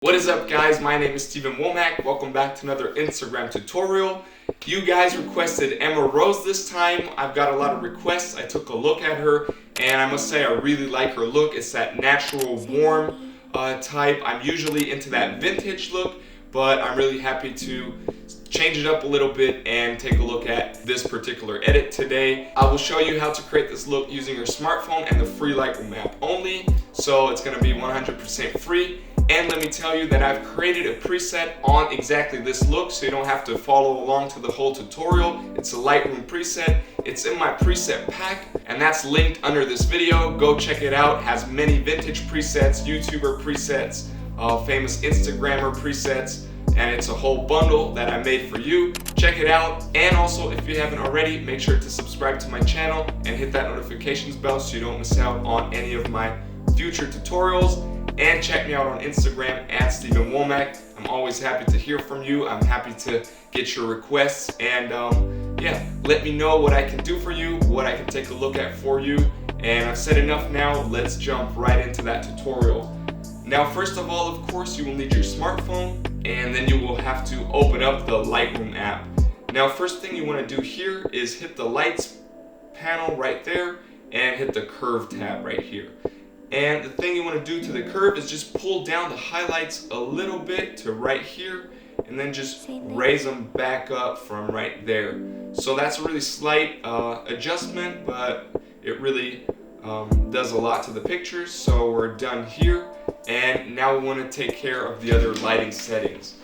What is up, guys? My name is Wommack. Welcome back to another Instagram tutorial. You guys requested Emma Rose this time. I've got a lot of requests. I took a look at her and I must say I really like her look. It's that natural warm type. I'm usually into that vintage look, but I'm really happy to change it up a little bit and take a look at this particular edit today. I will show you how to create this look using your smartphone and the free Lightroom app only. So it's going to be 100% free. And let me tell you that I've created a preset on exactly this look, so you don't have to follow along to the whole tutorial. It's a Lightroom preset. It's in my preset pack, and that's linked under this video. Go check it out. It has many vintage presets, YouTuber presets, famous Instagrammer presets, and it's a whole bundle that I made for you. Check it out. And also, if you haven't already, make sure to subscribe to my channel and hit that notifications bell so you don't miss out on any of my future tutorials. And check me out on Instagram at Wommack. I'm always happy to hear from you. I'm happy to get your requests, and yeah, let me know what I can do for you, what I can take a look at for you. And I've said enough now. Let's jump right into that tutorial. Now, first of all, of course, you will need your smartphone, and then you will have to open up the Lightroom app. Now, first thing you want to do here is hit the lights panel right there and hit the curve tab right here. And the thing you want to do to the curve is just pull down the highlights a little bit to right here, and then just raise them back up from right there. So that's a really slight adjustment, but it really does a lot to the pictures. So we're done here, and now we want to take care of the other lighting settings.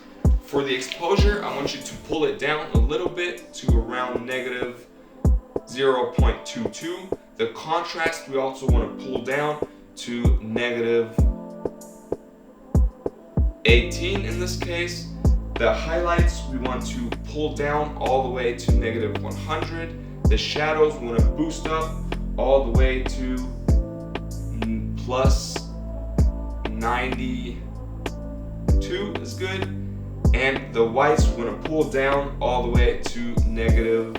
For the exposure, I want you to pull it down a little bit to around negative 0.22. The contrast we also want to pull down to negative 18 in this case. The highlights we want to pull down all the way to negative 100. The shadows we want to boost up all the way to plus 92 is good. And the whites we want to pull down all the way to negative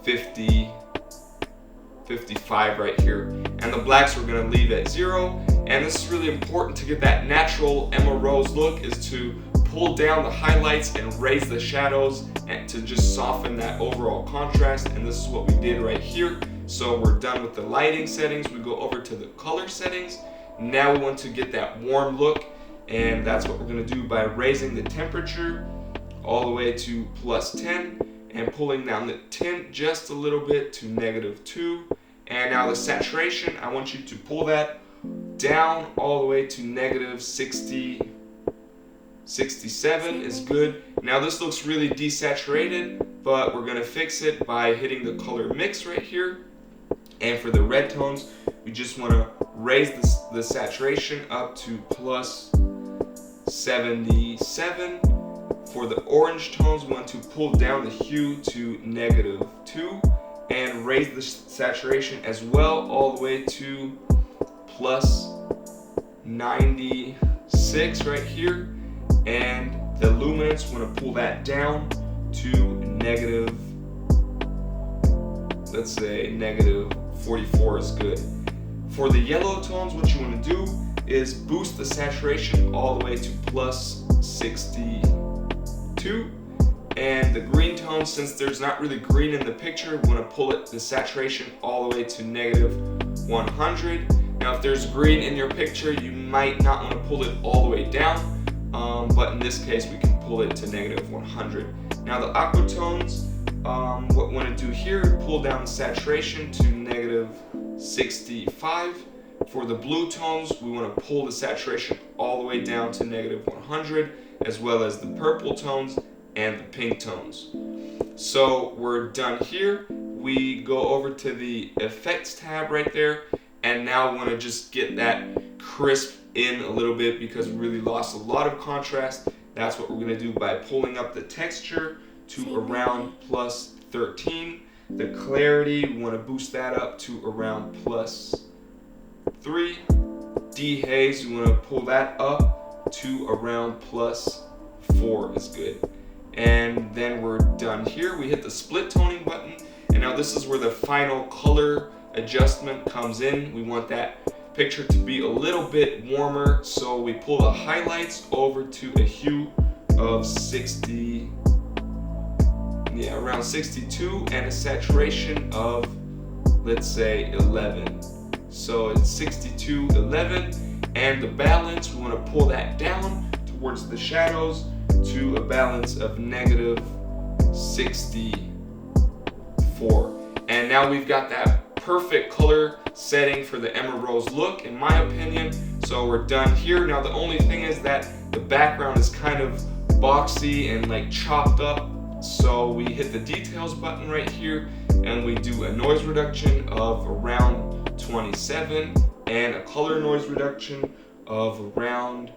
55 right here. And the blacks we're going to leave at 0. And this is really important to get that natural Emma Rose look, is to pull down the highlights and raise the shadows and to just soften that overall contrast. And this is what we did right here. So we're done with the lighting settings. We go over to the color settings. Now we want to get that warm look, and that's what we're going to do by raising the temperature all the way to plus 10 and pulling down the tint just a little bit to negative 2. And now the saturation, I want you to pull that down all the way to negative 67 is good. Now this looks really desaturated, but we're going to fix it by hitting the color mix right here. And for the red tones, we just want to raise the saturation up to plus 77. For the orange tones, we want to pull down the hue to negative 2 and raise the saturation as well all the way to plus 96 right here. And the luminance, we want to pull that down to negative, let's say negative 44 is good. For the yellow tones, what you want to do is boost the saturation all the way to plus 62. And the green tone, since there's not really green in the picture, we want to pull the saturation all the way to negative 100. Now if there's green in your picture, you might not want to pull it all the way down, but in this case we can pull it to negative 100. Now the aqua tones, what we want to do here, pull down the saturation to negative 65. For the blue tones, we want to pull the saturation all the way down to negative 100, as well as the purple tones and the pink tones. So we're done here. We go over to the effects tab right there, and now we want to just get that crisp in a little bit because we really lost a lot of contrast. That's what we're going to do by pulling up the texture to around plus 13. The clarity, we want to boost that up to around plus 3. Dehaze, you want to pull that up to around plus 4 is good. And then we're done here. We hit the split toning button, and now this is where the final color adjustment comes in. We want that picture to be a little bit warmer, so we pull the highlights over to a hue of 60, yeah, around 62, and a saturation of, let's say, 11. So it's 62, 11, and the balance, we want to pull that down towards the shadows to a balance of negative 64. And now we've got that perfect color setting for the Emma Rose look, in my opinion. So we're done here. Now the only thing is that the background is kind of boxy and like chopped up. So we hit the details button right here and we do a noise reduction of around 27 and a color noise reduction of around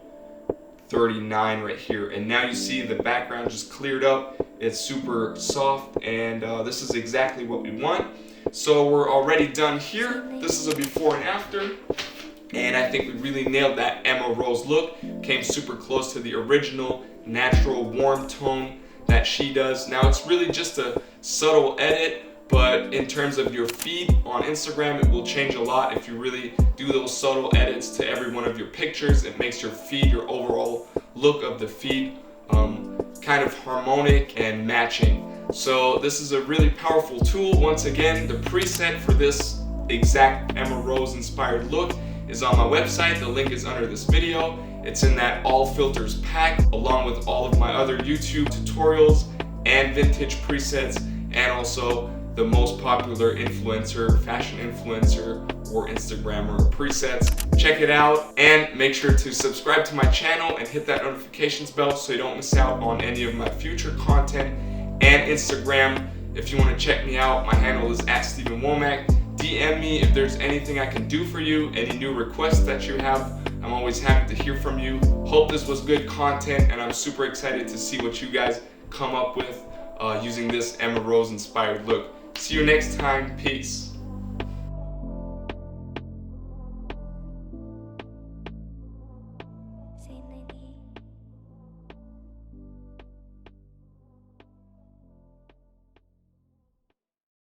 39 right here. And now you see the background just cleared up. It's super soft, and this is exactly what we want. So we're already done here. This is a before and after, and I think we really nailed that Emma Rose look. Came super close to the original natural warm tone that she does. Now it's really just a subtle edit, but in terms of your feed on Instagram, it will change a lot if you really do those subtle edits to every one of your pictures. It makes your feed, your overall look of the feed, kind of harmonic and matching. So this is a really powerful tool. Once again, the preset for this exact Emma Rose inspired look is on my website. The link is under this video. It's in that all filters pack, along with all of my other YouTube tutorials and vintage presets, and also the most popular influencer, fashion influencer, or Instagrammer presets. Check it out, and make sure to subscribe to my channel and hit that notifications bell so you don't miss out on any of my future content. And Instagram, if you want to check me out, my handle is @StevenWommack. DM me if there's anything I can do for you, any new requests that you have. I'm always happy to hear from you. Hope this was good content, and I'm super excited to see what you guys come up with using this Emma Rose inspired look. See you next time. Peace.